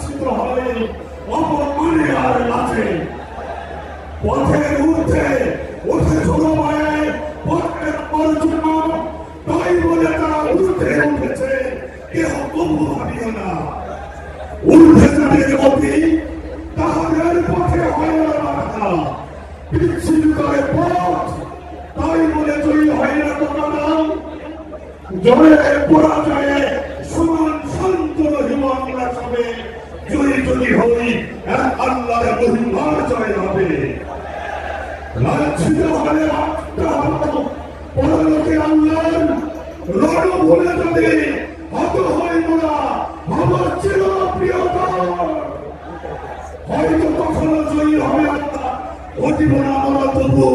লাঞ্ছিত হয় অপমানে আর লাচে। পথের ঊর্ধ্বে ওঠে ঝোড়ো মায়ে পথের অর্জুন, তাই বলে তারা ঊর্ধ্বে উঠেছে, কেহ তবু ভাবিও না। ঊর্ধ্বে যাদের গতি তাহাদের পথে হয় না বাধা, পিচ্ছিল করে পথ তাই বলে জয়ী হয় না তোমারা। জয়ের পরাজয়ে সমান শান্ত রহিম আমরা সবে, জয়ী যদি হই এক আল্লাহর মহিমার জয় হবে। লাঞ্ছিত হলে পরলোকে আল্লাহর রণ ভুলে যাবে, হত হয় মোরা আমার চির প্রিয়তা। হয়তো কখনো জয়ী হবে আল্লাহ, ঘটিব না আমরা তবু,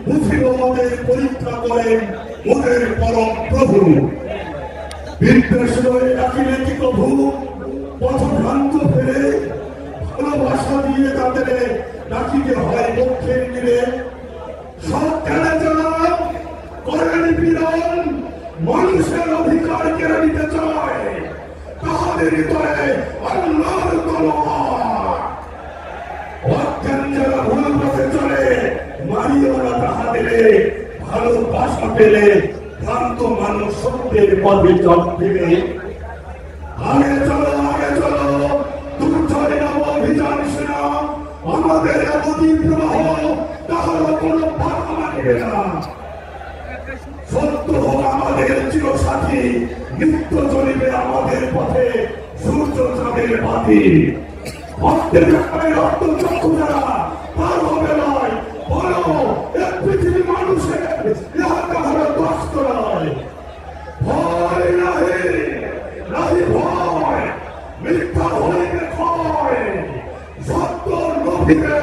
বুঝিব আমাদের পরীক্ষা করেন ওদের পরম প্রভু। বিদ্বেষ রয়ে ডাকিলে কি প্রভু পথভ্রান্ত ফেরে, ভালোবাসা দিয়ে তাদের ডাকিতে হয় পক্ষের মিলে। সব কেড়ে যারা করেন পীড়ন, মানুষের অধিকার কেড়ে নিতে চায়, তাহাদের হৃদয়ে আল্লাহর তলোয়ার। অজ্ঞান যারা ভুল পথে চলে, মারিও না তাহাদের, ভালোবাসা পেলে ভ্রান্ত মানুষ সত্যের পথে চলে। আগে চলো দুর্জয় নাম অভিযান সেনা, আমাদের নদী প্রবাহ তাহার কোনো বাধা মানবে না। সত্য হোক আমাদের চিরসাথী, নিত্য চলিবে আমাদের পথে সূর্য চাঁদের বাতি। ভক্তের রক্ত চক্ষু যারা তার হবে নয়, বলো এক পৃথিবী মানুষের ইহা কাহার কষ্ট নয়। ভয় নাহি ভয়, মিথ্যা হইবে ক্ষয়, সত্য নভিবে